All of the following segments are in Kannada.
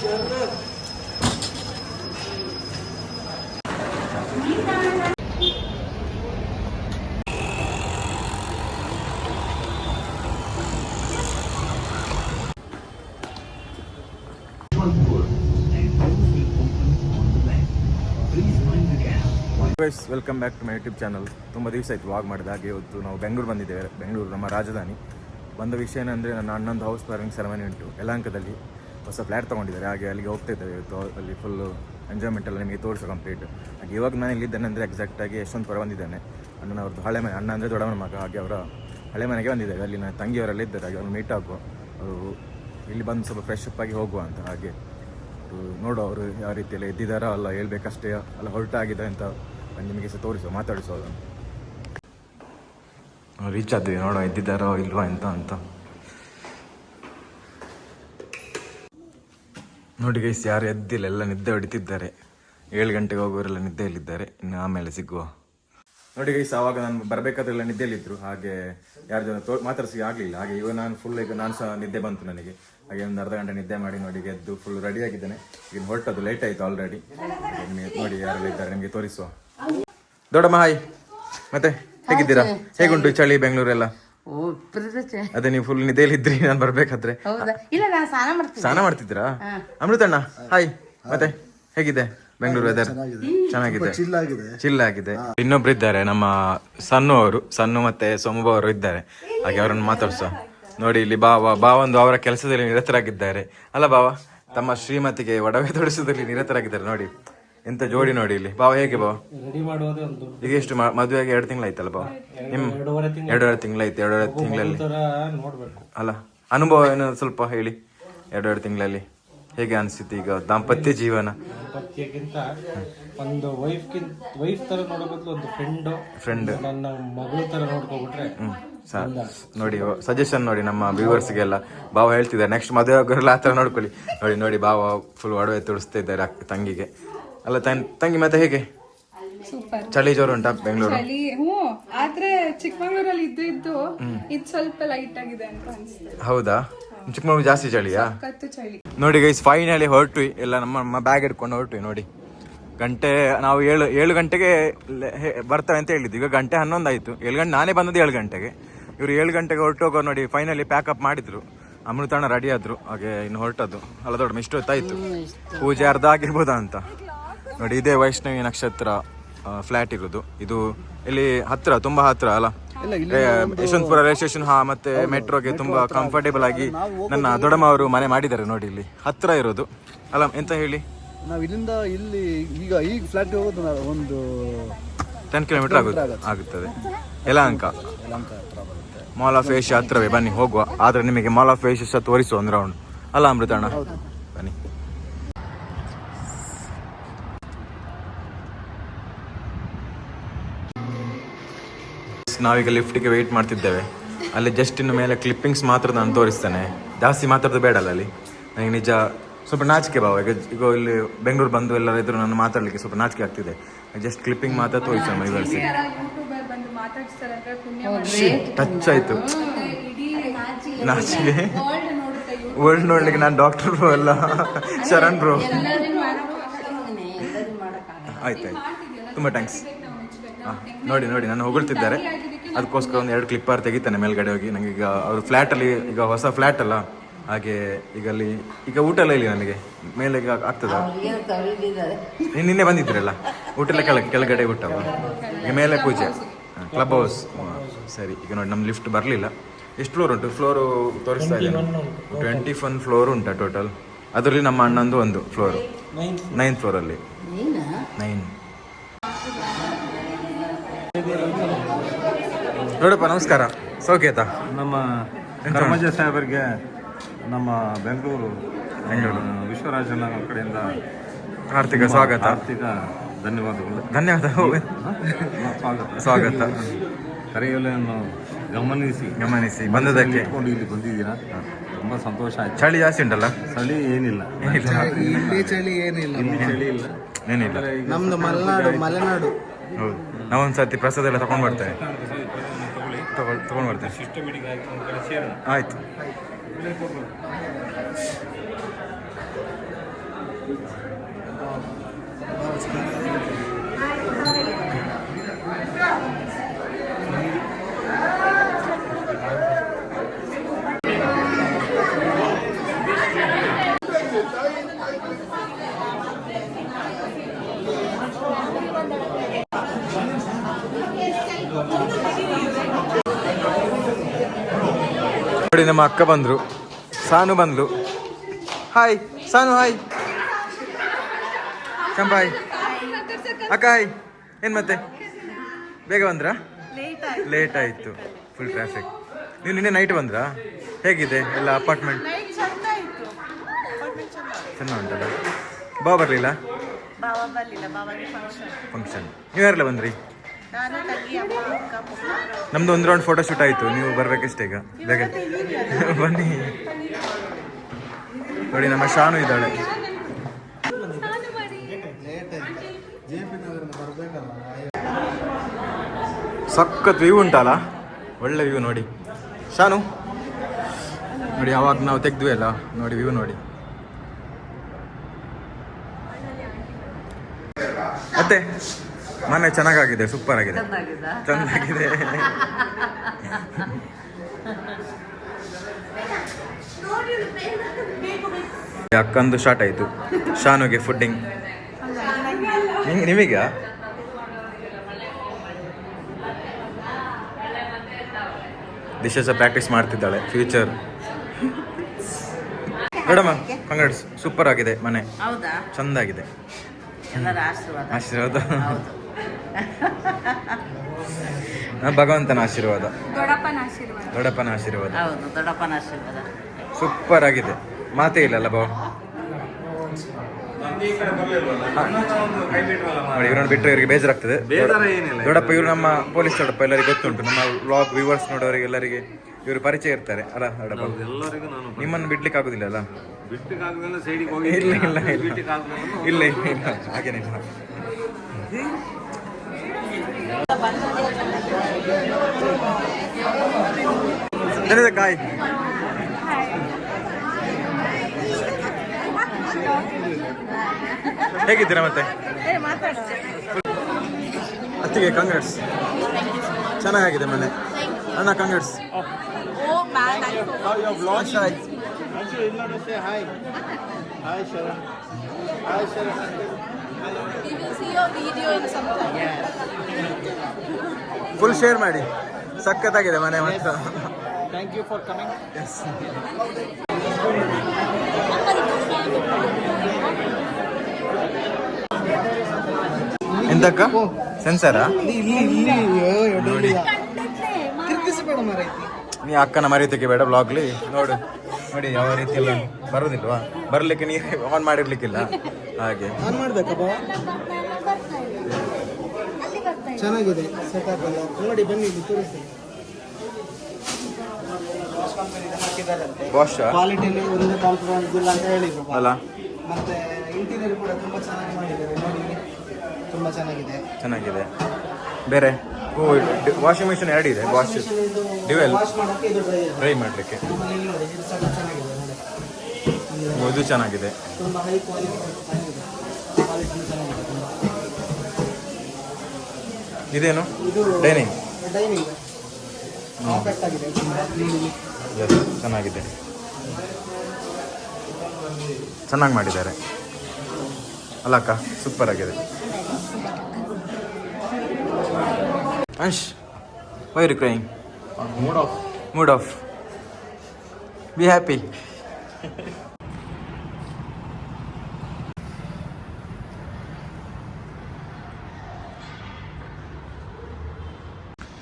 Guys, welcome back to my YouTube channel. ತುಂಬ ದಿವಸ ಆಯಿತು ವ್ಲಾಗ್ ಮಾಡಿದ. ಹಾಗೆ ಇವತ್ತು ನಾವು ಬೆಂಗಳೂರು ಬಂದಿದ್ದೇವೆ. ಬೆಂಗಳೂರು ನಮ್ಮ ರಾಜಧಾನಿ. ಬಂದ ವಿಷಯ ಏನಂದರೆ, ನನ್ನ ಅಣ್ಣಂದು ಹೌಸ್ ವಾರ್ಮಿಂಗ್ ಸೆರೆಮನಿ ಉಂಟು. ಯಲಹಂಕದಲ್ಲಿ ಹೊಸ ಫ್ಲ್ಯಾಟ್ ತೊಗೊಂಡಿದ್ದಾರೆ. ಹಾಗೆ ಅಲ್ಲಿಗೆ ಹೋಗ್ತಾ ಇದ್ದೇವೆ ಇವತ್ತು. ಅಲ್ಲಿ ಫುಲ್ಲು ಎಂಜಾಯ್ಮೆಂಟ್ ಎಲ್ಲ ನಿಮಗೆ ತೋರಿಸೋ ಕಂಪ್ಲೀಟ್. ಹಾಗೆ ಇವಾಗ ನಾನು ಇಲ್ಲಿದ್ದೇನೆ ಅಂದರೆ ಎಕ್ಸಾಕ್ಟಾಗಿ ಯಶವಂತಪುರ ಬಂದಿದ್ದೇನೆ. ಅಣ್ಣನವ್ರದ್ದು ಹಳೆ ಮನೆ. ಅಣ್ಣ ಅಂದರೆ ದೊಡ್ಡಮ್ಮನ ಮಗ. ಹಾಗೆ ಅವರ ಹಳೆ ಮನೆಗೆ ಬಂದಿದ್ದೇವೆ. ಅಲ್ಲಿ ನನ್ನ ತಂಗಿಯವರೆಲ್ಲ ಇದ್ದಾರೆ. ಹಾಗೆ ಅವ್ರು ಮೀಟ್ ಆಗುವ, ಅವರು ಇಲ್ಲಿ ಬಂದು ಸ್ವಲ್ಪ ಫ್ರೆಶ್ ಅಪ್ ಆಗಿ ಹೋಗುವ ಅಂತ. ಹಾಗೆ ನೋಡೋ ಅವರು ಯಾವ ರೀತಿಯೆಲ್ಲ ಎದ್ದಿದ್ದಾರೋ ಅಲ್ಲ, ಹೇಳ್ಬೇಕಷ್ಟೇ ಅಲ್ಲ ಹೊರಟಾಗಿದೆ ಅಂತ ನಿಮಗೆ ಸಹ ತೋರಿಸುವ, ಮಾತಾಡಿಸೋದು. ರೀಚ್ ಆದ್ವಿ, ನೋಡೋ ಎದ್ದಿದ್ದಾರೋ ಇಲ್ವಾ ಅಂತ ನೋಡಿ ಗೈಸ್. ಯಾರು ಎದ್ದಿಲ್ಲ, ಎಲ್ಲ ನಿದ್ದೆ ಹೊಡಿತಿದ್ದಾರೆ. 7 ಗಂಟೆಗೆ ಹೋಗೋರೆಲ್ಲ ನಿದ್ದೆಯಲ್ಲಿದ್ದಾರೆ. ಇನ್ನು ಆಮೇಲೆ ಸಿಗುವ. ನೋಡಿ ಗೈಸ್, ಆವಾಗ ನಾನು ಬರಬೇಕಾದ್ರೆಲ್ಲ ನಿದ್ದೆಯಲ್ಲಿದ್ದರು. ಹಾಗೆ ಯಾರು ಜನ ಮಾತಾಡ್ಸಿ ಆಗಲಿಲ್ಲ. ಹಾಗೆ ಇವಾಗ ನಾನು ಫುಲ್ ಈಗ ನಾನು ಸಹ ನಿದ್ದೆ ಬಂತು ನನಗೆ. ಹಾಗೆ ಒಂದು ಅರ್ಧ ಗಂಟೆ ನಿದ್ದೆ ಮಾಡಿ ನೋಡಿ ಎದ್ದು ಫುಲ್ ರೆಡಿ ಆಗಿದ್ದೇನೆ. ಈಗ ಹೊರಟದ್ದು ಲೇಟ್ ಆಯಿತು ಆಲ್ರೆಡಿ. ನಿಮಗೆ ನೋಡಿ ಯಾರೆಲ್ಲ ಇದ್ದಾರೆ ನಿಮಗೆ ತೋರಿಸುವ. ದೊಡ್ಡಮ್ಮ ಹಾಯ್. ಮತ್ತೆ ಹೇಗಿದ್ದೀರಾ? ಹೇಗುಂಟು ಚಳಿ ಬೆಂಗಳೂರೆಲ್ಲ? ಅದೇ ನೀವು ಫುಲ್ ನಿದ್ದೆಯಲ್ಲಿದ್ರಿ ನಾನು ಬರ್ಬೇಕಾದ್ರೆ. ಸ್ನಾನ ಮಾಡ್ತಿದ್ದೀರಾ? ಅಮೃತಣ್ಣ ಹಾಯ್. ಮತ್ತೆ ಹೇಗಿದೆ ಬೆಂಗಳೂರು ವೆದರ್? ಚೆನ್ನಾಗಿದೆ, ಚಿಲ್ ಆಗಿದೆ. ಇನ್ನೊಬ್ರು ಇದ್ದಾರೆ ನಮ್ಮ ಸನ್ನು ಮತ್ತೆ ಸೋಮುಬ ಅವರು ಇದ್ದಾರೆ. ಹಾಗೆ ಅವರನ್ನು ಮಾತಾಡ್ಸೋ. ನೋಡಿ ಇಲ್ಲಿ ಬಾವಂದು ಅವರ ಕೆಲಸದಲ್ಲಿ ನಿರತರಾಗಿದ್ದಾರೆ. ಅಲ್ಲ ಬಾವ, ತಮ್ಮ ಶ್ರೀಮತಿಗೆ ಒಡವೆ ತೊಡಿಸೋದ್ರಲ್ಲಿ ನಿರತರಾಗಿದ್ದಾರೆ. ನೋಡಿ ಎಂತ ಜೋಡಿ ನೋಡಿ ಇಲ್ಲಿ. ಬಾವ ಹೇಗೆ ಬಾವ? ಈಗ ಎಷ್ಟು ಮದುವೆಗೆ 2 ತಿಂಗಳಾಯ್ತಲ್ಲ ಬಾವ? ನಿಮ್ 2.5 ತಿಂಗಳಾಯ್ತು. 2.5 ತಿಂಗಳಲ್ಲಿ ಅಲ್ಲ, ಅನುಭವ ಏನೋ ಸ್ವಲ್ಪ ಹೇಳಿ. 2.5 ತಿಂಗಳಲ್ಲಿ ಹೇಗೆ ಅನ್ಸಿತ್ತು ಈಗ ದಾಂಪತ್ಯ ಜೀವನ? ದಾಂಪತ್ಯಕ್ಕಿಂತ ಒಂದು ವೈಫ್ ತರ ನೋಡೋ ಬದಲು ಒಂದು ಫ್ರೆಂಡ್ ನನ್ನ ಮಗಳ ತರ ನೋಡ್ಕೊಬಿಟ್ರೆ ನೋಡಿ. ಸಜೆಷನ್ ನೋಡಿ ನಮ್ಮ ವ್ಯೂವರ್ಸ್ಗೆಲ್ಲ. ಬಾವ ಹೇಳ್ತಿದ್ದಾರೆ ನೆಕ್ಸ್ಟ್ ಮದುವೆ ಆಗೋರೆಲ್ಲ ಆ ಥರ ನೋಡ್ಕೊಳ್ಳಿ. ನೋಡಿ ಬಾವ ಫುಲ್ ಒಡವೆ ತುಡಿಸ್ತಾ ಇದ್ದಾರೆ ತಂಗಿಗೆ. ಅಲ್ಲ ತಂಗಿ, ಮತ್ತೆ ಹೇಗೆ ಚಳಿ ಜೋರು ಉಂಟಾ ಬೆಂಗಳೂರು? ಆದ್ರೆ ಚಿಕ್ಕಮಂಗ್ಳೂರಲ್ಲಿ ಇದ್ದು ಇದು ಸ್ವಲ್ಪ ಲೈಟ್ ಆಗಿದೆ ಅಂತ ಅನ್ಸುತ್ತೆ. ಹೌದಾ? ಚಿಕ್ಕಮಂಗ್ಳೂರು ಜಾಸ್ತಿ ಚಳಿಯಾ? ನೋಡಿ ಗೈಸ್, ಫೈನಲಿ ಹೊರಟ್ವಿ ಎಲ್ಲ. ನಮ್ಮ ಬ್ಯಾಗ್ ಹಿಡ್ಕೊಂಡು ಹೊರಟ್ವಿ. ನೋಡಿ ಗಂಟೆ ನಾವು 7 ಗಂಟೆಗೆ ಬರ್ತವೆ ಅಂತ ಹೇಳಿದ್ವಿ. ಈಗ ಗಂಟೆ 11 ಆಯಿತು. 7 ಗಂಟೆ ನಾನೇ ಬಂದದ್ದು 7 ಗಂಟೆಗೆ. ಇವರು 7 ಗಂಟೆಗೆ ಹೊರಟೋಗೋ ನೋಡಿ. ಫೈನಲಿ ಪ್ಯಾಕಪ್ ಮಾಡಿದ್ರು. ಅಮೃತಣ್ಣ ರೆಡಿ ಆದ್ರು. ಹಾಗೆ ಇನ್ನು ಹೊರಟದ್ದು. ಅಲ್ಲ ದೊಡ್ಡ ಇಷ್ಟೊತ್ತಾಯ್ತು. ಪೂಜೆ ಅರ್ಧ ಆಗಿರ್ಬೋದಾ ಅಂತ ನೋಡಿ. ಇದೇ ವೈಷ್ಣವಿ ನಕ್ಷತ್ರ ಫ್ಲಾಟ್ ಇರೋದು. ಇದು ಇಲ್ಲಿ ಹತ್ರ, ತುಂಬಾ ಹತ್ರ ಅಲ್ಲ, ಯಶವಂತಪುರ ರೈಲ್ವೆ ಸ್ಟೇಷನ್ ಮತ್ತೆ ಮೆಟ್ರೋಗೆ ತುಂಬಾ ಕಂಫರ್ಟೇಬಲ್ ಆಗಿ ನನ್ನ ದೊಡ್ಡಮ್ಮ ಅವರು ಮನೆ ಮಾಡಿದ್ದಾರೆ. ನೋಡಿ ಇಲ್ಲಿ ಹತ್ರ ಇರೋದು ಅಲ್ಲ. ಎಂತ ಹೇಳಿ, ನಾವು ಇಲ್ಲಿಂದ ಇಲ್ಲಿ ಈಗ ಫ್ಲಾಟ್ ಹೋಗೋದು ಒಂದು 10 ಕಿಲೋಮೀಟರ್ ಆಗುತ್ತದೆ. ಯಲಹಂಕ ಮಾಲ್ ಆಫ್ ಏಷ್ಯಾ ಹತ್ರವೇ. ಬನ್ನಿ ಹೋಗುವ. ಆದ್ರೆ ನಿಮಗೆ ಮಾಲ್ ಆಫ್ ಏಷ್ಯಾ ತೋರಿಸುವ ಒಂದು ರೌಂಡ್ ಅಲ್ಲ ಅಮೃತಣ್ಣ? ಬನ್ನಿ. ನಾವೀಗ ಲಿಫ್ಟಿಗೆ ವೆಯ್ಟ್ ಮಾಡ್ತಿದ್ದೇವೆ. ಅಲ್ಲಿ ಜಸ್ಟ್ ಇನ್ನು ಮೇಲೆ ಕ್ಲಿಪ್ಪಿಂಗ್ಸ್ ಮಾತ್ರ ನಾನು ತೋರಿಸ್ತೇನೆ. ಜಾಸ್ತಿ ಮಾತಾಡೋದು ಬೇಡಲ್ಲ ಅಲ್ಲಿ. ನನಗೆ ನಿಜ ಸ್ವಲ್ಪ ನಾಚಿಕೆ ಬಾವ. ಈಗ ಇಲ್ಲಿ ಬೆಂಗಳೂರು ಬಂದು ಎಲ್ಲರೂ ಇದ್ರು ನಾನು ಮಾತಾಡಲಿಕ್ಕೆ ಸ್ವಲ್ಪ ನಾಚಿಕೆ ಆಗ್ತಿದೆ. ಜಸ್ಟ್ ಕ್ಲಿಪ್ಪಿಂಗ್ ಮಾತ್ರ ತೋರಿಸ್ತೇನೆ. ಮೈವರ್ಸಿ ಟಚ್ ಆಯ್ತು ನಾಚಿಕೆ. ವರ್ಲ್ಡ್ ನೋಡ್ಲಿಕ್ಕೆ ನಾನು ಡಾಕ್ಟರ್ ಬ್ರೋ ಅಲ್ಲ, ಶರಣ್ ಬ್ರೋ. ಆಯ್ತಾಯ್ತು, ತುಂಬ ಥ್ಯಾಂಕ್ಸ್. ನೋಡಿ ನಾನು ಹೊಗಳ್ತಿದ್ದಾರೆ. ಅದಕ್ಕೋಸ್ಕರ ಒಂದು 2 ಕ್ಲಿಪ್ಪರ್ ತೆಗಿತಾನೆ ಮೇಲ್ಗಡೆ ಹೋಗಿ. ನನಗೆ ಈಗ ಅವ್ರ ಫ್ಲ್ಯಾಟಲ್ಲಿ, ಈಗ ಹೊಸ ಫ್ಲ್ಯಾಟ್ ಅಲ್ಲ, ಹಾಗೆ ಈಗ ಅಲ್ಲಿ ಈಗ ಊಟ ಎಲ್ಲ ಇಲ್ಲಿ ನನಗೆ ಮೇಲೆ ಆಗ್ತದ. ನಿನ್ನೆ ಬಂದಿದ್ರಲ್ಲ, ಊಟ ಎಲ್ಲ ಕೆಳಗಡೆ ಊಟವ, ಈಗ ಮೇಲೆ ಪೂಜೆ, ಕ್ಲಬ್ ಹೌಸ್. ಸರಿ, ಈಗ ನೋಡಿ ನಮ್ಮ ಲಿಫ್ಟ್ ಬರಲಿಲ್ಲ. ಎಷ್ಟು ಫ್ಲೋರ್ ಉಂಟು? ಫ್ಲೋರು ತೋರಿಸ್ತಾ ಇದ್ದೀನಿ. 21 ಫ್ಲೋರ್ ಉಂಟಾ ಟೋಟಲ್. ಅದರಲ್ಲಿ ನಮ್ಮ ಅಣ್ಣಂದು ಒಂದು ಫ್ಲೋರು, 9th ಫ್ಲೋರಲ್ಲಿ 9. ನೋಡಪ್ಪ, ನಮಸ್ಕಾರ. ಸೌಖ್ಯತಾ? ನಮ್ಮ ಕರ್ಮಜ ಸಾಹೇಬರಿಗೆ ನಮ್ಮ ಬೆಂಗಳೂರು ವಿಶ್ವರಾಜನ ಕಡೆಯಿಂದ ಆರ್ಥಿಕ ಸ್ವಾಗತ. ಆರ್ಥಿಕ ಧನ್ಯವಾದಗಳು. ಸ್ವಾಗತ. ಕರೆಯೊಲೆಯನ್ನು ಗಮನಿಸಿ ಬಂದದಕ್ಕೆ ಇಟ್ಕೊಂಡು ಇಲ್ಲಿ ಬಂದಿದ್ದೀರಾ. ತುಂಬಾ ಸಂತೋಷ ಆಯ್ತು. ಚಳಿ ಜಾಸ್ತಿ ಉಂಟಲ್ಲ? ಚಳಿ ಏನಿಲ್ಲ. ಚಳಿ ಏನಿಲ್ಲ. ನಮ್ದು ಮಲೆನಾಡು. ಹೌದು, ನಾವೊಂದು ಸರ್ತಿ ಪ್ರಸಾದ ಎಲ್ಲ ತಗೊಂಡ್ ಬರ್ತೇವೆ. ತಗೊಂಡ್ ಬರ್ತೇವೆ. ಆಯ್ತು. ನೋಡಿ ನಮ್ಮ ಅಕ್ಕ ಬಂದ್ರು, ಸಾನು ಬಂದ್ಲು. ಹಾಯ್ ಸಾನು, ಹಾಯ್ ಕಂಬಾಯ್. ಅಕ್ಕ ಹಾಯ್. ಏನ್ ಮತ್ತೆ ಬೇಗ ಬಂದ್ರಾ? ಲೇಟ್ ಆಯ್ತು, ಫುಲ್ ಟ್ರಾಫಿಕ್. ನೀವು ನಿನ್ನೆ ನೈಟ್ ಬಂದ್ರಾ? ಹೇಗಿದೆ ಎಲ್ಲ ಅಪಾರ್ಟ್ಮೆಂಟ್? ಚೆನ್ನಾಗಿ ಉಂಟಲ್ಲ. ಬಾವ ಬರಲಿಲ್ಲ? ಫಂಕ್ಷನ್. ನೀವು ಯಾರೆಲ್ಲ ಬಂದ್ರಿ? ನಮ್ದು ಒಂದು ರೌಂಡ್ ಫೋಟೋ ಶೂಟ್ ಆಯ್ತು, ನೀವು ಬರ್ಬೇಕಷ್ಟೇ ಈಗ ಬೇಗ ಬನ್ನಿ. ನೋಡಿ ನಮ್ಮ ಶಾನು ಇದ್ದಾಳೆ. ಸಖತ್ ವ್ಯೂ ಉಂಟಲ್ಲ, ಒಳ್ಳೆ ವ್ಯೂ ನೋಡಿ ಶಾನು. ನೋಡಿ ಅವಾಗ ನಾವು ತೆಗ್ದ್ವಿ ಅಲ್ಲ, ನೋಡಿ ವ್ಯೂ ನೋಡಿ. ಮತ್ತೆ ಮನೆ ಚೆನ್ನಾಗಿದೆ, ಸೂಪರ್ ಆಗಿದೆ, ಚೆನ್ನಾಗಿದೆ. ಅಕ್ಕಂದು ಶಾರ್ಟ್ ಆಯ್ತು, ಶಾನುಗೆ ಫುಡ್ಡಿಂಗ್. ನಿಮೀಗ ದಿಶಾ ಪ್ರಾಕ್ಟೀಸ್ ಮಾಡ್ತಿದ್ದಾಳೆ, ಫ್ಯೂಚರ್. ಮೇಡಮ್ ಕಂಗ್ರಾಟ್ಸ್, ಸೂಪರ್ ಆಗಿದೆ ಮನೆ, ಚಂದಾಗಿದೆ. ಆಶೀರ್ವಾದ ಭಗವಂತನ ಆಶೀರ್ವಾದ, ದೊಡ್ಡಪ್ಪನ ಆಶೀರ್ವಾದ. ಸೂಪರ್ ಆಗಿದೆ, ಮಾತೇ ಇಲ್ಲಲ್ಲ ಬಾವ. ನೋಡಿ ಇವ್ರನ್ನ ಬಿಟ್ಟರೆ ಇವರಿಗೆ ಬೇಜಾರಾಗ್ತದೆ. ದೊಡ್ಡಪ್ಪ ಇವರು ನಮ್ಮ ಪೊಲೀಸ್ ದೊಡ್ಡಪ್ಪ, ಎಲ್ಲರಿಗೂ ಗೊತ್ತುಂಟು. ನಮ್ಮ ವ್ಲಾಗ್ ವ್ಯೂವರ್ಸ್ ನೋಡೋರಿಗೆ ಎಲ್ಲರಿಗೆ ಇವರು ಪರಿಚಯ ಇರ್ತಾರೆ ಅಲ್ಲ ದೊಡ್ಡಪ್ಪ. ನಿಮ್ಮನ್ನು ಬಿಡ್ಲಿಕ್ಕೆ ಆಗುದಿಲ್ಲ ಅಲ್ಲ? ಇಲ್ಲ ಹಾಗೇನಿಲ್ಲ. ಕಾಯ್ ಹೇಗಿದ್ದೀರಾ ಮತ್ತೆ? ಅತ್ತಿಗೆ ಕಂಗ್ರಾಟ್ಸ್, ಚೆನ್ನಾಗಿದೆ ಮನೆ. ಅಣ್ಣ ಕಂಗ್ರಾಟ್ಸ್. ಫುಲ್ ಶೇರ್ ಮಾಡಿ, ಸಖತ್ತಾಗಿದೆ ಮನೆ ಮಾತ್ರ. Thank you for coming. ಎಂತಕ್ಕ ಸೆನ್ಸರಾ? ನೋಡಿ ನೀ ಅಕ್ಕನ ಮರೀತಕ್ಕೆ ಬೇಡ ಬ್ಲಾಗ್ಲಿ. ನೋಡು ನೋಡಿ ಯಾವ ರೀತಿ ಎಲ್ಲ ಬರೋದಿಲ್ವಾ? ಬರ್ಲಿಕ್ಕೆ ನೀರು ಆನ್ ಮಾಡಿರ್ಲಿಕ್ಕಿಲ್ಲ ಹಾಗೆ. ಚೆನ್ನಾಗಿದೆ ಸೆಟಪ್ ಎಲ್ಲ ನೋಡಿ, ಬನ್ನಿ ತೋರಿಸ್ತೀನಿ. ಬಾಷ್ ಕ್ವಾಲಿಟಿಯಲ್ಲಿ ಒಂದು ಕಾಂಪ್ರಮೈಸ್ ಇಲ್ಲ ಅಂತ ಹೇಳಿದ್ರು ಅಲ್ಲ. ಮತ್ತೆ ಇಂಟೀರಿಯರ್ ಕೂಡ ತುಂಬಾ ಚೆನ್ನಾಗಿ ಮಾಡಿದ್ದಾರೆ ನೋಡಿ, ತುಂಬಾ ಚೆನ್ನಾಗಿದೆ. ಬೇರೆ ವಾಷಿಂಗ್ ಮಿಷಿನ್ ಎರಡು ಇದೆ, ವಾಶ್ ಡ್ಯುವೆಲ್ ವಾಶ್ ಮಾಡೋಕ್ಕೆ ಇದು ಡ್ರೈ ಮಾಡಲಿಕ್ಕೆ. ನೋಡಿ ಇದು ಸಹ ಚೆನ್ನಾಗಿದೆ ನೋಡಿ, ಇದು ಚೆನ್ನಾಗಿದೆ. ತುಂಬಾ ಹೈ ಕ್ವಾಲಿಟಿ ಚೆನ್ನಾಗಿದೆ. ಇದೇನು ಇದು ಡೈನಿಂಗ್ ಕಾಂಪ್ಯಾಕ್ಟ್ ಆಗಿದೆ, ಚೆನ್ನಾಗಿದೆ, ಚೆನ್ನಾಗಿ ಮಾಡಿದ್ದಾರೆ ಅಲ್ಲ ಅಕ್ಕ? ಸೂಪರ್ ಆಗಿದೆ. Ansh, why are you crying? Mood off. Be happy.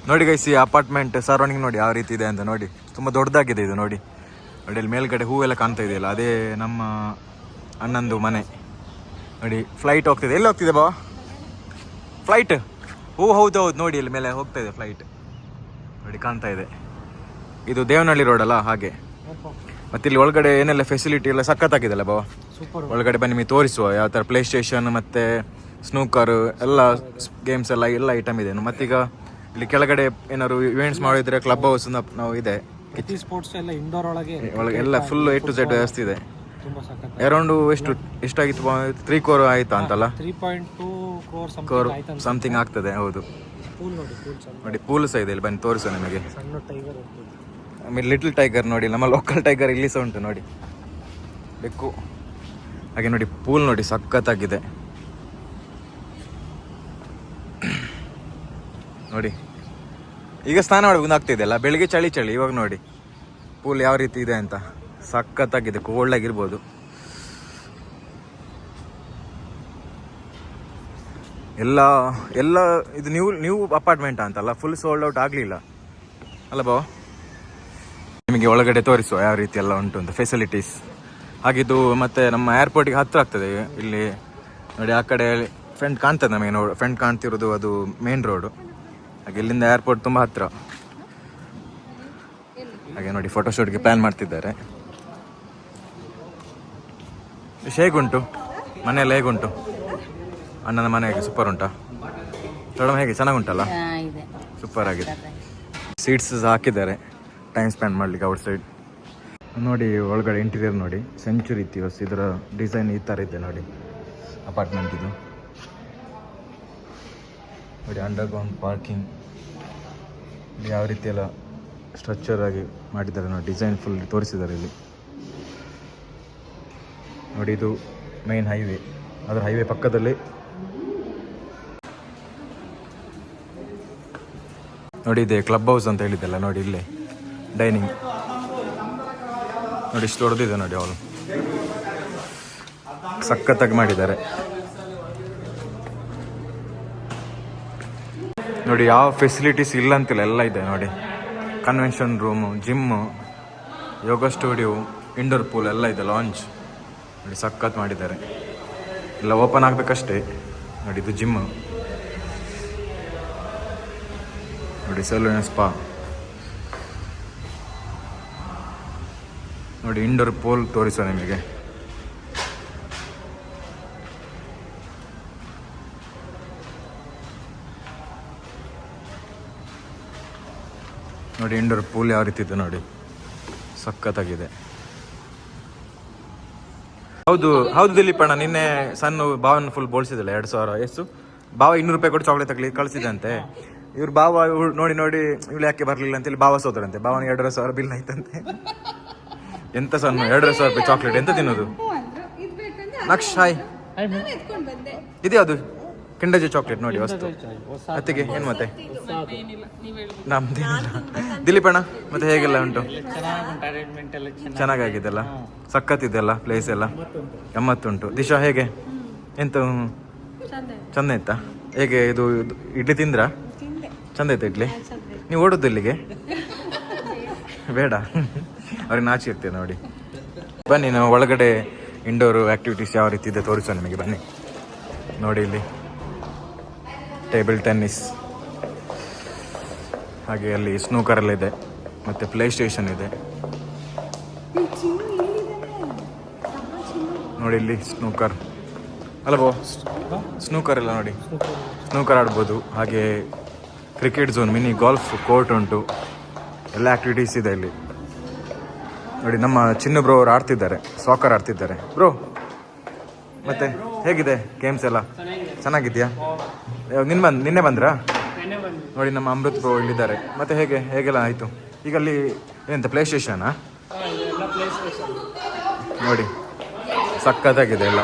ನೋಡಿ ಗೈಸ್, ಈ ಅಪಾರ್ಟ್ಮೆಂಟ್ ಸರೌಂಡಿಂಗ್ ನೋಡಿ ಯಾವ ರೀತಿ ಇದೆ ಅಂತ ನೋಡಿ. ತುಂಬ ದೊಡ್ಡದಾಗಿದೆ ಇದು ನೋಡಿ. ನೋಡಿ ಅಲ್ಲಿ ಮೇಲ್ಗಡೆ ಹೂವೆಲ್ಲ ಕಾಣ್ತಾ ಇದೆಯಲ್ಲ, ಅದೇ ನಮ್ಮ ಅಣ್ಣಂದು ಮನೆ. ನೋಡಿ ಫ್ಲೈಟ್ ಹೋಗ್ತಿದೆ. ಎಲ್ಲಿ ಹೋಗ್ತಿದೆ ಬಾವ ಫ್ಲೈಟ್? ಹೌದು ನೋಡಿ, ಅಲ್ಲಿ ಮೇಲೆ ಹೋಗ್ತಾ ಇದೆ ಫ್ಲೈಟ್ ನೋಡಿ, ಕಾಣ್ತಾ ಇದೆ. ಇದು ದೇವನಹಳ್ಳಿ ರೋಡ್ ಅಲ್ಲ, ಹಾಗೆ. ಮತ್ತೆ ಇಲ್ಲಿ ಒಳಗಡೆ ಏನೆಲ್ಲ ಫೆಸಿಲಿಟಿ ಎಲ್ಲ ಸಖತ್ತಾಗಿದೆಲ್ಲ ಬಾವ. ಒಳಗಡೆ ಬನ್ನಿ ನಿಮಗೆ ತೋರಿಸುವ ಯಾವ ಥರ ಪ್ಲೇ ಸ್ಟೇಷನ್ ಮತ್ತು ಸ್ನೂಕರ್ ಎಲ್ಲ ಗೇಮ್ಸ್ ಎಲ್ಲ ಐಟಮ್ ಇದೆ. ಮತ್ತೀಗ ಇಲ್ಲಿ ಕೆಳಗಡೆ ಏನಾದ್ರು ಇವೆಂಟ್ಸ್ ಮಾಡಿದ್ರೆ ಕ್ಲಬ್ ಹೌಸ್ ನಾವು ಇದೆ, ಸ್ಪೋರ್ಟ್ಸ್ ಎಲ್ಲ ಇಂಡೋರ್ ಒಳಗೆ ಎಲ್ಲ ಫುಲ್ A to Z ವ್ಯವಸ್ಥೆ ಇದೆ. ತುಂಬ ಸಖತ್. ಅರೌಂಡ್ ಎಷ್ಟಾಗಿತ್ತು 3 crore ಆಯ್ತಾ ಅಂತಲ್ಲ? 3.2 crore ಕೋರ್ ಸಮಥಿಂಗ್ ಆಯ್ತು. ಸಮಥಿಂಗ್ ಆಗ್ತದೆ. ಹೌದು ಪೂಲ್ ನೋಡಿ, ಪೂಲ್ ಚಂದ. ನೋಡಿ ಪೂಲ್ ಸಹ ಇದೆ ಇಲ್ಲಿ, ಬನ್ನಿ ತೋರಿಸೋ ನಿಮಗೆ. ಸಣ್ಣ ಟೈಗರ್ ಹೋಗ್ತದೆ. ಆಮೇಲೆ ಲಿಟಲ್ ಟೈಗರ್ ನೋಡಿ, ನಮ್ಮ ಲೋಕಲ್ ಟೈಗರ್ ಇಲ್ಲಿ ಸಹ ಉಂಟು ನೋಡಿ, ಬೆಕ್ಕು. ಹಾಗೆ ನೋಡಿ ಪೂಲ್ ನೋಡಿ ಸಖತ್ತಾಗಿದೆ ನೋಡಿ. ಈಗ ಸ್ನಾನ ಮಾಡಬೇಕು ಆಗ್ತಿದೆಯಲ್ಲ, ಬೆಳಿಗ್ಗೆ ಚಳಿ ಚಳಿ, ಇವಾಗ ನೋಡಿ ಪೂಲ್ ಯಾವ ರೀತಿ ಇದೆ ಅಂತ, ಸಖತ್ತಾಗಿದೆ, ಕೋಲ್ಡ್ ಆಗಿರ್ಬೋದು. ಎಲ್ಲ ಎಲ್ಲ ಇದು ನ್ಯೂ ಅಪಾರ್ಟ್ಮೆಂಟ್ ಅಂತಲ್ಲ, ಫುಲ್ ಸೋಲ್ಡ್ ಔಟ್ ಆಗಲಿಲ್ಲ ಅಲ್ಲ ಬಾವ? ನಿಮಗೆ ಒಳಗಡೆ ತೋರಿಸುವ ಯಾವ ರೀತಿ ಎಲ್ಲ ಉಂಟು ಅಂತ ಫೆಸಿಲಿಟೀಸ್. ಹಾಗಿದ್ದು ಮತ್ತೆ ನಮ್ಮ ಏರ್ಪೋರ್ಟಿಗೆ ಹತ್ತಿರ ಆಗ್ತದೆ ಇಲ್ಲಿ ನೋಡಿ. ಆ ಕಡೆ ಫ್ರಂಟ್ ಕಾಣ್ತದೆ ನಮಗೆ, ಫ್ರಂಟ್ ಕಾಣ್ತಿರೋದು ಅದು ಮೇನ್ ರೋಡು. ಹಾಗೆ ಇಲ್ಲಿಂದ ಏರ್ಪೋರ್ಟ್ ತುಂಬ ಹತ್ತಿರ. ಹಾಗೆ ನೋಡಿ ಫೋಟೋಶೂಟ್ಗೆ ಪ್ಲ್ಯಾನ್ ಮಾಡ್ತಿದ್ದಾರೆ. ಹೇಗುಂಟು ಮನೆಯೆಲ್ಲ, ಹೇಗುಂಟು ಅಣ್ಣನ ಮನೆ? ಹೇಗೆ ಸೂಪರ್ ಉಂಟಾ ಮೇಡಮ್? ಹೇಗೆ ಚೆನ್ನಾಗುಂಟಲ್ಲ? ಸೂಪರ್ ಆಗಿದೆ. ಸೀಟ್ಸ್ ಹಾಕಿದ್ದಾರೆ ಟೈಮ್ ಸ್ಪೆಂಡ್ ಮಾಡಲಿಕ್ಕೆ ಔಟ್ ಸೈಡ್. ನೋಡಿ ಒಳಗಡೆ ಇಂಟೀರಿಯರ್ ನೋಡಿ, ಸೆಂಚುರಿ ಇತಿಹಾಸ, ಇದರ ಡಿಸೈನ್ ಈ ಥರ ಇದೆ ನೋಡಿ ಅಪಾರ್ಟ್ಮೆಂಟ್ ಇದು ನೋಡಿ. ಅಂಡರ್ಗ್ರೌಂಡ್ ಪಾರ್ಕಿಂಗ್ ಯಾವ ರೀತಿ ಎಲ್ಲ ಸ್ಟ್ರಕ್ಚರ್ ಆಗಿ ಮಾಡಿದ್ದಾರೆ ನೋಡಿ, ಡಿಸೈನ್ ಫುಲ್ ತೋರಿಸಿದ್ದಾರೆ ಇಲ್ಲಿ ನೋಡಿ. ಇದು ಮೈನ್ ಹೈವೇ, ಅದರ ಹೈವೇ ಪಕ್ಕದಲ್ಲಿ ನೋಡಿ ಇದೆ ಕ್ಲಬ್ ಹೌಸ್ ಅಂತ ಹೇಳಿದ್ದೆಲ್ಲ ನೋಡಿ. ಇಲ್ಲೇ ಡೈನಿಂಗ್ ನೋಡಿ, ಇಷ್ಟು ದೊಡ್ಡದಿದೆ ನೋಡಿ. ಅವಳು ಸಖತ್ತಾಗಿ ಮಾಡಿದ್ದಾರೆ ನೋಡಿ. ಯಾವ ಫೆಸಿಲಿಟೀಸ್ ಇಲ್ಲ ಅಂತಿಲ್ಲ, ಎಲ್ಲ ಇದೆ ನೋಡಿ. ಕನ್ವೆನ್ಷನ್ ರೂಮು, ಜಿಮ್ಮು, ಯೋಗ ಸ್ಟುಡಿಯೋ, ಇಂಡೋರ್ ಪೂಲ್ ಎಲ್ಲ ಇದೆ, ಲಾಂಚ್ ನೋಡಿ ಸಖತ್ ಮಾಡಿದ್ದಾರೆ. ಎಲ್ಲ ಓಪನ್ ಆಗಬೇಕಷ್ಟೇ ನೋಡಿ. ಇದು ಜಿಮ್ ನೋಡಿ, ಸಲೂನ್, ಸ್ಪಾ ನೋಡಿ. ಇಂಡೋರ್ ಪೂಲ್ ತೋರಿಸೋ ನಿಮಗೆ. ನೋಡಿ ಇಂಡೋರ್ ಪೂಲ್ ಯಾವ ರೀತಿ ಇದೆ ನೋಡಿ, ಸಖತ್ತಾಗಿದೆ. ಹೌದು ಹೌದು ದಿಲೀಪಣ್ಣ, ನಿನ್ನೆ ಸಣ್ಣ ಭಾವನ ಫುಲ್ ಬೋಳ್ಸಿದಲ್ಲ 2,000 ಎಷ್ಟು ಭಾವ 200 ರೂಪಾಯಿ ಕೊಟ್ಟು ಚಾಕ್ಲೇಟ್ ತಗಲಿ ಕಳಿಸಿದಂತೆ. ಇವ್ರು ಭಾವ ನೋಡಿ ನೋಡಿ ಇವಳು ಯಾಕೆ ಬರಲಿಲ್ಲ ಅಂತೇಳಿ ಭಾವ ಸೋದರಂತೆ. ಭಾವನ 2,500 ಬಿಲ್ ಆಯ್ತಂತೆ. ಎಂತ ಸಣ್ಣ 2,500 ರೂಪಾಯಿ ಚಾಕ್ಲೇಟ್ ಎಂತ ತಿನ್ನೋದು? ನಕ್ಷ ಹಾಯ್, ಇದ್ಯಾವುದು ಕಿಂಡರ್ ಚಾಕ್ಲೇಟ್ ನೋಡಿ ವಸ್ತು ಅತ್ತಿಗೆ ಏನು ಮತ್ತೆ ನಮ್ದೇನಿಲ್ಲ. ದಿಲೀಪಣ್ಣ ಮತ್ತೆ ಹೇಗೆಲ್ಲ ಉಂಟು? ಚೆನ್ನಾಗಾಗಿದೆಲ್ಲ, ಸಖತ್ತಿದೆಲ್ಲ ಪ್ಲೇಸ್ ಎಲ್ಲ, ಗಮ್ಮತ್ತುಂಟು. ದಿಶಾ ಹೇಗೆ, ಎಂತ ಚಂದ ಇತ್ತಾ? ಹೇಗೆ ಇದು ಇಡ್ಲಿ ತಿಂದ್ರಾ? ಚಂದ ಇತ್ತು ಇಡ್ಲಿ. ನೀವು ಓಡೋದು ಇಲ್ಲಿಗೆ ಬೇಡ, ಅವ್ರಿಗೆ ನಾಚಿ ಇರ್ತೇವೆ ನೋಡಿ. ಬನ್ನಿ ನಾವು ಒಳಗಡೆ ಇಂಡೋರ್ ಆ್ಯಕ್ಟಿವಿಟೀಸ್ ಯಾವ ರೀತಿ ಇದೆ ತೋರಿಸೋ ನಿಮಗೆ. ಬನ್ನಿ ನೋಡಿ, ಇಲ್ಲಿ ಟೇಬಲ್ ಟೆನ್ನಿಸ್, ಹಾಗೆ ಅಲ್ಲಿ ಸ್ನೂಕರ್ ಎಲ್ಲ ಇದೆ, ಮತ್ತು ಪ್ಲೇ ಸ್ಟೇಷನ್ ಇದೆ ನೋಡಿ. ಇಲ್ಲಿ ಸ್ನೂಕರ್ ಅಲ್ಲ ಸ್ನೂಕರ್ ಎಲ್ಲ ನೋಡಿ, ಸ್ನೂಕರ್ ಆಡ್ಬೋದು. ಹಾಗೆ cricket zone, mini golf court ಉಂಟು, ಎಲ್ಲ ಆ್ಯಕ್ಟಿವಿಟೀಸ್ ಇದೆ ಇಲ್ಲಿ ನೋಡಿ. ನಮ್ಮ ಚಿನ್ನು ಬ್ರೋ ಅವರು ಆಡ್ತಿದ್ದಾರೆ, ಸಾಕರ್ ಆಡ್ತಿದ್ದಾರೆ. ಬ್ರೋ ಮತ್ತೆ ಹೇಗಿದೆ ಗೇಮ್ಸ್ ಎಲ್ಲ? ಚೆನ್ನಾಗಿದೆಯಾ? ನಿನ್ನೆ ಬಂದ್ರಾ? ನೋಡಿ ನಮ್ಮ ಅಮೃತ್ ಬ್ರೋ ಇಲ್ಲಿದ್ದಾರೆ. ಮತ್ತೆ ಹೇಗೆಲ್ಲ ಆಯಿತು? ಈಗ ಅಲ್ಲಿ ಎಂತ ಪ್ಲೇ ಸ್ಟೇಷನಾ ನೋಡಿ, ಸಕ್ಕತ್ತಾಗಿದೆ ಎಲ್ಲ.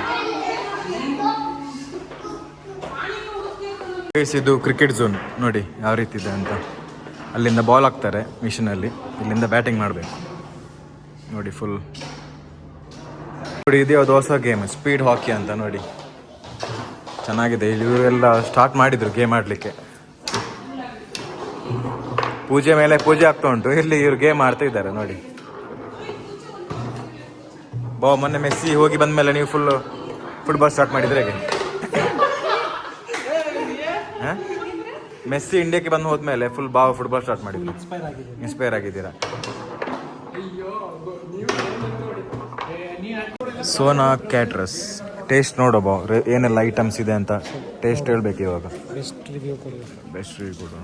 ಇದು ಕ್ರಿಕೆಟ್ ಝೋನ್ ನೋಡಿ ಯಾವ ರೀತಿ ಇದೆ ಅಂತ. ಅಲ್ಲಿಂದ ಬಾಲ್ ಹಾಕ್ತಾರೆ ಮಿಷಿನಲ್ಲಿ, ಇಲ್ಲಿಂದ ಬ್ಯಾಟಿಂಗ್ ಮಾಡಬೇಕು ನೋಡಿ. ಫುಲ್ ನೋಡಿ, ಇದು ಯಾವುದು ಹೊಸ ಗೇಮ್, ಸ್ಪೀಡ್ ಹಾಕಿ ಅಂತ ನೋಡಿ, ಚೆನ್ನಾಗಿದೆ. ಇಲ್ಲಿ ಇವರೆಲ್ಲ ಸ್ಟಾರ್ಟ್ ಮಾಡಿದ್ರು ಗೇಮ್ ಆಡಲಿಕ್ಕೆ. ಪೂಜೆ ಮೇಲೆ ಪೂಜೆ ಆಗ್ತಾ ಉಂಟು, ಇಲ್ಲಿ ಇವ್ರು ಗೇಮ್ ಆಡ್ತಾ ಇದ್ದಾರೆ ನೋಡಿ. ಮೊನ್ನೆ ಮೆಸ್ಸಿ ಹೋಗಿ ಬಂದಮೇಲೆ ನೀವು ಫುಟ್ಬಾಲ್ ಸ್ಟಾರ್ಟ್ ಮಾಡಿದ್ರೆ ಹೇಗೆ? ಮೆಸ್ಸಿ ಇಂಡಿಯಾಕ್ಕೆ ಬಂದು ಹೋದ್ಮೇಲೆ ಫುಟ್ಬಾಲ್ ಸ್ಟಾರ್ಟ್ ಮಾಡಿದ್ರು. ಇನ್ಸ್ಪೈರ್ ಆಗಿದ್ದೀರಾ? ಸೋನಾ ಕ್ಯಾಟ್ರಸ್ ಟೇಸ್ಟ್ ನೋಡೋ ಏನೆಲ್ಲ ಐಟಮ್ಸ್ ಇದೆ ಅಂತ ಟೇಸ್ಟ್ ಹೇಳ್ಬೇಕು ಇವಾಗ. ಬೆಸ್ಟ್ ರಿವ್ಯೂ ಕೊಡು.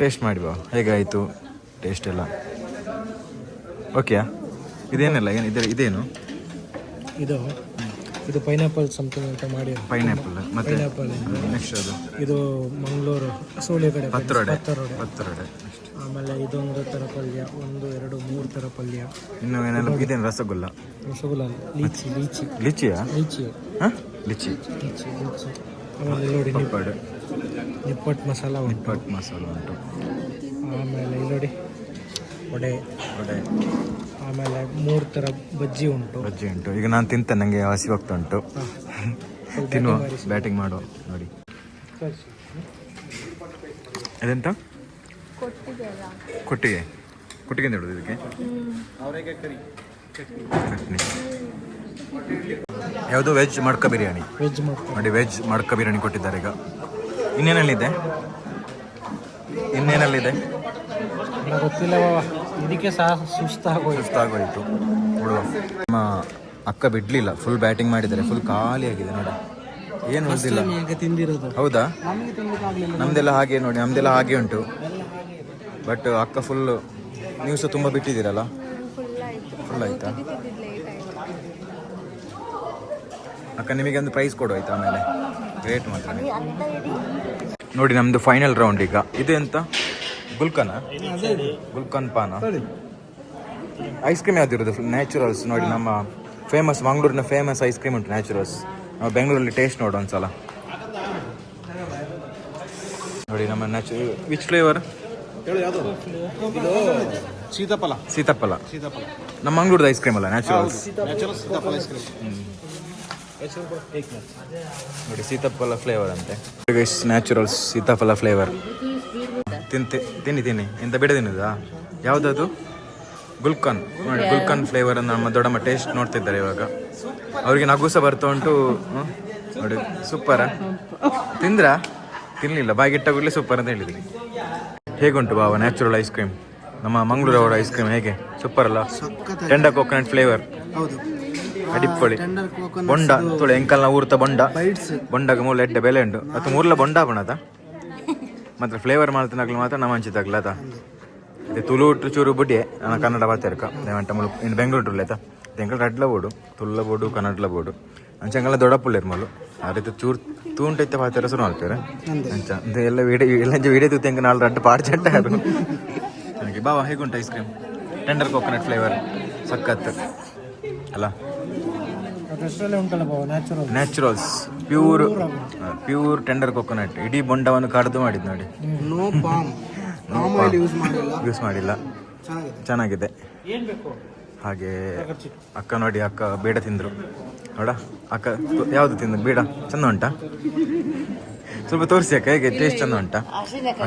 ಟೇಸ್ಟ್ ಮಾಡಿ ಬಾ, ಹೇಗಾಯಿತು ಟೇಸ್ಟ್ ಎಲ್ಲ? ಓಕೆಯಾ? ಇದೇನಲ್ಲ ಏನು ಇದೇನು? ಇದು ಪೈನಾಪಲ್ ಸಮಥಿಂಗ್ ಅಂತ ಮಾಡಿ. ಪೈನಾಪಲ್ ಮತ್ತೆ ಪೈನಾಪಲ್ ನೆಕ್ಸ್ಟ್ ಅದು ಇದು ಮಂಗಳೂರು ಸೂಳೆ ಕಡೆ ಪತ್ರೊಡೆ. ಆಮೇಲೆ ಇದೊಂದು ಥರ ಪಲ್ಯ, 1 2 3 ಥರ ಪಲ್ಯ. ಇನ್ನು ಏನೆಲ್ಲ ಇದೇನು? ರಸಗುಲ್ಲ, ಲೀಚಿಯಾ ಹಾಂ ಲಿಚಿ. ಆಮೇಲೆ ನೋಡಿ ನಿಪ್ಪಟ್ಟು ಮಸಾಲ ಉಂಟು. ಆಮೇಲೆ ಇಲ್ಲಿ ನೋಡಿ ವಡೆ. ಆಮೇಲೆ 3 ಥರ ಬಜ್ಜಿ ಉಂಟು. ಈಗ ನಾನು ತಿಂತೇನೆ, ನನಗೆ ಹಸಿವಾಗ್ತಾ ಉಂಟು. ತಿನ್ನುವ, ಬ್ಯಾಟಿಂಗ್ ಮಾಡುವ. ನೋಡಿ ಅದೆಂತ? ಕೊಟ್ಟಿಗೆ ಅಂತ ಹೇಳೋದು ಇದಕ್ಕೆ. ಚಟ್ನಿ ಯಾವುದು? ವೆಜ್ ಮಡ್ಕ ಬಿರಿಯಾನಿ. ನೋಡಿ ವೆಜ್ ಮಡ್ಕ ಬಿರಿಯಾನಿ ಕೊಟ್ಟಿದ್ದಾರೆ. ಈಗ ಇನ್ನೇನಲ್ಲಿದೆ? ಗೊತ್ತಿಲ್ಲ, ಇದಕ್ಕೆ ಸಹ ಸುಸ್ತಾಗೋಯ್ತು. ನಮ್ಮ ಅಕ್ಕ ಬಿಡ್ಲಿಲ್ಲ, ಫುಲ್ ಬ್ಯಾಟಿಂಗ್ ಮಾಡಿದ್ದಾರೆ. ಫುಲ್ ಖಾಲಿ ಆಗಿದೆ ನೋಡಿ, ಏನು ಉಳಿದಿಲ್ಲ. ತಿಂದಿರೋದು. ಹೌದಾ? ನಮ್ದೆಲ್ಲ ಹಾಗೆ ನೋಡಿ, ನಮ್ದೆಲ್ಲ ಹಾಗೆ ಉಂಟು. ಬಟ್ ಅಕ್ಕ ಫುಲ್. ನೀವು ಸಹ ತುಂಬ ಬಿಟ್ಟಿದ್ದೀರಲ್ಲ? ಫುಲ್ ಆಯ್ತಾ ಅಕ್ಕ? ನಿಮಗೆ ಒಂದು ಪ್ರೈಸ್ ಕೊಡು ಆಯ್ತಾ ಆಮೇಲೆ. ಗ್ರೇಟ್ ಮಾತ್ರ ನೋಡಿ. ನಮ್ದು ಫೈನಲ್ ರೌಂಡ್ ಈಗ. ಇದು ಎಂತ? ಗುಲ್ಕನ್ ಪಾನ. Ice cream ಯಾವ್ದಿರೋದು? ನ್ಯಾಚುರಲ್ಸ್ ನೋಡಿ, ನಮ್ಮ ಫೇಮಸ್ ಮಂಗಳೂರಿನ ಫೇಮಸ್ ಐಸ್ ಕ್ರೀಮ್ ಉಂಟು ನ್ಯಾಚುರಲ್ಸ್. ನಾವು ಬೆಂಗಳೂರಲ್ಲಿ ಟೇಸ್ಟ್ ನೋಡು ಒಂದ್ಸಲ. ನೋಡಿ ನಮ್ಮ ನ್ಯಾಚುರಲ್. Which flavour? ಸೀತಾಫಲ. ನಮ್ಮ ಮಂಗಳೂರದ ಐಸ್ ಕ್ರೀಮ್ ಅಲ್ಲ, ನ್ಯಾಚುರಲ್ಸ್. ನೋಡಿ ಸೀತಾಫಲ ಫ್ಲೇವರ್ ಅಂತೆ. ನ್ಯಾಚುರಲ್ಸ್ ಸೀತಾಫಲ ಫ್ಲೇವರ್. ತಿನ್ನಿ. ಎಂತ ಬಿಡ ತಿನ್ನೋದಾ? ಯಾವುದದು? ಗುಲ್ಕನ್. ನೋಡಿ ಗುಲ್ಕನ್ ಫ್ಲೇವರ್ ನಮ್ಮ ದೊಡ್ಡಮ್ಮ ಟೇಸ್ಟ್ ನೋಡ್ತಿದ್ದಾರೆ ಇವಾಗ. ಅವ್ರಿಗೆ ನಗು ಸಹ ಬರ್ತಾ ಉಂಟು. ನೋಡಿ ಸೂಪರಾ? ತಿಂದ್ರಾ? ತಿನ್ನಲಿಲ್ಲ, ಬಾಯಿಗಿಟ್ಟಾಗಲೇ ಸೂಪರ್ ಅಂತ ಹೇಳಿದ್ರಿ. ಹೇಗುಂಟು ಬಾವ ನ್ಯಾಚುರಲ್ ಐಸ್ ಕ್ರೀಮ್? ನಮ್ಮ ಮಂಗಳೂರವರ ಐಸ್ ಕ್ರೀಮ್ ಹೇಗೆ? ಸೂಪರ್ ಅಲ್ಲ? Tender coconut flavour. ಅಡಿಪ್ಪೊಳಿ. ಬೊಂಡ ತುಳು ಎಂಕಲ್ನ ಊರ್ತ ಬೊಂಡಗ ಮೂಲ ಎಡ್ಡೆ ಬೆಲೆ ಉಂಟು. ಮತ್ತು ಮೂರ್ಲ ಬೊಂಡ ಬಣದ ಮಾತ್ರ ಫ್ಲೇವರ್ ಮಾಡ್ತಾಗಲಿ ಮಾತ್ರ ನಮ್ಮ ಹಂಚಿತಾಗ್ಲದ. ಇದು ತುಳು ಚೂರು ಬುಡ್ಡಿ ನನ್ನ ಕನ್ನಡ ಬಾತೇರ್ಕ ದೇವಂಟ ಮುಳು ಇನ್ನು ಬೆಂಗಳೂರು ಆಯ್ತಾ? ಎಂಕಲ್ ರಡ್ಲ ಬೋಡು, ತುಳ್ಳ ಬೋಡು, ಕನ್ನಡಲ ಬೋಡು ಅಂಚಂಗೆಲ್ಲ ದೊಡ್ಡ ಪುಳ್ಳಿರ್ ಮಲು. ಆ ರೀತಿ ಚೂರು ತೂಂಟೈತೆ ಬಾತೇರ ಸುರು ಮಾಡ್ತಾರೆ ಅಂಚ. ಎಲ್ಲ ವೀಡಿಯೋ ತೂತೆ ಹೆಂಗೆ 4 ರಡ್ಡು ಪಾಡ್ ಚಟ್ಟಾರು. ನನಗೆ ಬಾವ ಹೇಗುಂಟು ice cream? Tender coconut flavour ಸಖತ್ ಅಲ್ಲ? Naturals pure tender coconut. ಇಡೀ ಬೊಂಡವನ್ನು ಕಡ್ದು ಮಾಡಿದ್ದು ನೋಡಿ. ಯೂಸ್ ಮಾಡಿಲ್ಲ. ಚೆನ್ನಾಗಿದೆ. ಹಾಗೆ ಅಕ್ಕ ನೋಡಿ, ಅಕ್ಕ ಬೇಡ ತಿಂದರು ನೋಡ. ಅಕ್ಕ ಯಾವುದು ತಿಂದ್ರು? ಬೇಡ ಚಂದ ಉಂಟಾ? ಸ್ವಲ್ಪ ತೋರಿಸಿ ಅಕ್ಕ, ಹೇಗೆ ಟೇಸ್ಟ್ ಚಂದ ಉಂಟಾ?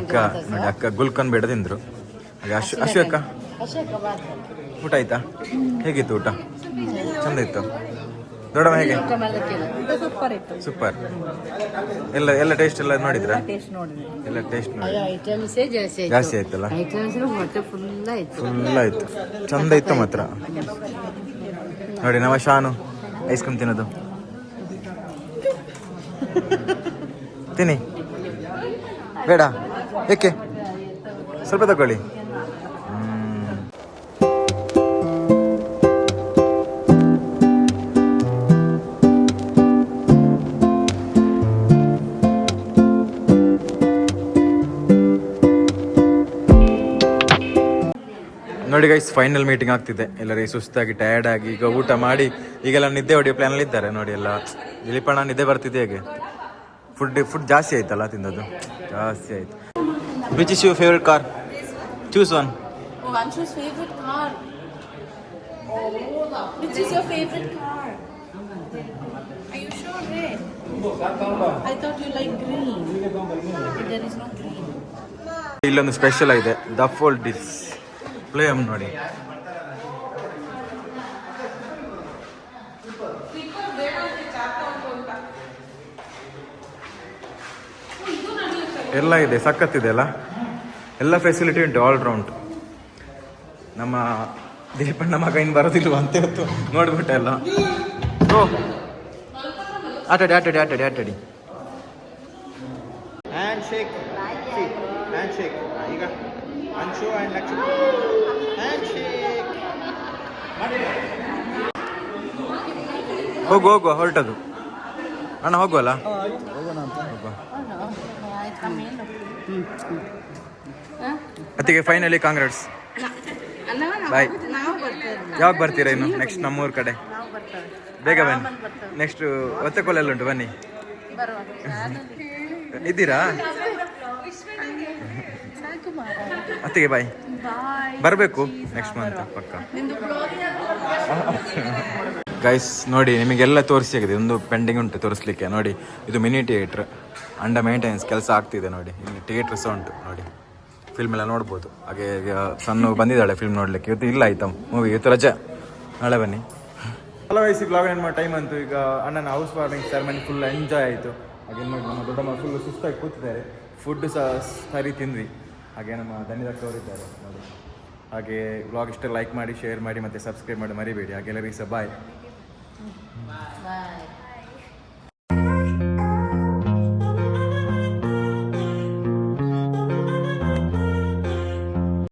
ಅಕ್ಕ ನೋಡಿ, ಅಕ್ಕ ಗುಲ್ಕನ್ ಬೇಡ ತಿಂದರು. ಹಾಗೆ ಅಶ್ವ ಅಕ್ಕ ಊಟ ಆಯ್ತಾ? ಹೇಗಿತ್ತು ಊಟ? ಚಂದ ಇತ್ತು. ದೊಡ್ಡಮ್ಮ ಹೇಗೆ? ಸೂಪರ್. ಎಲ್ಲ ಟೇಸ್ಟ್ ಎಲ್ಲ ನೋಡಿದ್ರ? ಎಲ್ಲ ಟೇಸ್ಟ್ ನೋಡಿ ಜಾಸ್ತಿ ಆಯ್ತಲ್ಲ? ಫುಲ್ ಆಯ್ತು. ಚಂದ ಇತ್ತು ಮಾತ್ರ. ನೋಡಿ ನಮ್ಮ ಶಾನು ಐಸ್ ಕ್ರೀಮ್ ತಿನ್ನೋದು. ತಿನ್ನಿ. ಬೇಡ ಏಕೆ? ಸ್ವಲ್ಪ ತಗೊಳ್ಳಿ. ನೋಡಿ ಗೈಸ್, ಫೈನಲ್ ಮೀಟಿಂಗ್ ಆಗ್ತಿದೆ. ಎಲ್ಲರಿಗೆ ಸುಸ್ತಾಗಿ ಟಯರ್ಡ್ ಆಗಿ ಈಗ ಊಟ ಮಾಡಿ ಈಗೆಲ್ಲ ನಿದ್ದೆ ಹೊಡೆಯೋ ಪ್ಲಾನಲ್ಲಿ ಇದ್ದಾರೆ ನೋಡಿ. ಎಲ್ಲ ದಿಲೀಪಣ್ಣ ನಿದ್ದೆ ಬರ್ತಿದೆ. ಹೇಗೆ ಫುಡ್ ಜಾಸ್ತಿ ಆಯ್ತಲ್ಲ ತಿಂದದ್ದು? ಜಾಸ್ತಿ ಆಯ್ತು. Which is your favourite car? Choose one. One choose favorite car. Which is your favorite car? Are you sure red? I thought you like green. There is no green. ಇಲ್ಲೊಂದು ಸ್ಪೆಷಲ್ ಇದೆ, ದ ಫೋಲ್ ಡಿಸ್ ಪ್ಲೇ ನೋಡಿ. ಎಲ್ಲ ಇದೆ, ಸಖತ್ತಿದೆ ಅಲ್ಲ? ಎಲ್ಲ ಫೆಸಿಲಿಟಿ ಉಂಟು, ಆಲ್ ರೌಂಡ್. ನಮ್ಮ ದಿಲೀಪಣ್ಣ ಮಗ ಇನ್ನು ಬರೋದಿಲ್ವ ಅಂತ ಇವತ್ತು ನೋಡ್ಬಿಟ್ಟೆ ಎಲ್ಲ. ಓ ಆಟಾಡಿ. ಹ್ಯಾಂಡ್ ಶೇಕ್ ಹ್ಯಾಂಡ್ ಶೇಕ್ ಈಗ Anshu and Lakshmi hand shake ಹೋಗುವ ಹೊರಟದು ಅಣ್ಣ ಹೋಗುವಲ್ಲ ಹೋಗೋಣ ಅಂತ ಅತ್ತಿಗೆ ಫೈನಲಿ ಕಾಂಗ್ರೆಸ್ ಬಾಯ್ ಯಾವಾಗ ಬರ್ತೀರಾ ಇನ್ನು ನೆಕ್ಸ್ಟ್ ನಮ್ಮೂರ ಕಡೆ ಬೇಗ ಬನ್ನಿ ನೆಕ್ಸ್ಟ್ ಒತ್ತಕೊಲೆಲ್ಲ ಉಂಟು ಬನ್ನಿ ಇದ್ದೀರಾ ಅತ್ತಿಗೆ ಬಾಯ್ ಬರಬೇಕು ನೆಕ್ಸ್ಟ್ ಮಂತ್ ಪಕ್ಕ ಗೈಸ್ ನೋಡಿ ನಿಮಗೆಲ್ಲ ತೋರಿಸಿ ಆಗಿದೆ ಒಂದು ಪೆಂಡಿಂಗ್ ಉಂಟು ತೋರಿಸ್ಲಿಕ್ಕೆ ನೋಡಿ ಇದು ಮಿನಿ ಥಿಯೇಟ್ರ್ ಅಂಡರ್ ಮೇಂಟೆನೆನ್ಸ್ ಕೆಲಸ ಆಗ್ತಿದೆ ನೋಡಿ ಇಲ್ಲಿ ಥಿಯೇಟ್ರ್ ಸಹ ಉಂಟು ನೋಡಿ ಫಿಲ್ಮ್ ಎಲ್ಲ ನೋಡ್ಬೋದು ಹಾಗೆ ಈಗ ಸಣ್ಣ ಬಂದಿದ್ದಾಳೆ ಫಿಲ್ಮ್ ನೋಡ್ಲಿಕ್ಕೆ ಇವತ್ತು ಇಲ್ಲ ಆಯ್ತಾ ಮೂವಿ ಇವತ್ತು ರಜೆ ನಾಳೆ ಬನ್ನಿ ಹಲೋ ವಯಸ್ಸಿಗೆ ಬ್ಲಾಗ್ ಎಂಡ್ ಮಾಡೋ ಟೈಮ್ ಅಂತೂ ಈಗ ಅಣ್ಣನ house warming ceremony full enjoy ಆಯಿತು ಹಾಗೆ ನೋಡಿ ನಮ್ಮ ದೊಡ್ಡಮ್ಮ ಫುಲ್ ಸುಸ್ತಾಗಿ ಕೂತಿದ್ದಾರೆ ಫುಡ್ ಸಹ ಸರಿ ತಿಂದ್ವಿ ಹಾಗೆ ನಮ್ಮ ಧನ್ಯದಕ್ಕ ಅವರಿದ್ದಾರೆ ನೋಡಿ ಹಾಗೆ ಬ್ಲಾಗ್ ಇಷ್ಟ ಲೈಕ್ ಮಾಡಿ ಶೇರ್ ಮಾಡಿ ಮತ್ತು ಸಬ್ಸ್ಕ್ರೈಬ್ ಮಾಡಿ ಮರಿಬೇಡಿ ಹಾಗೆ ಎಲ್ಲರಿಗೂ ಸಹ ಬಾಯ್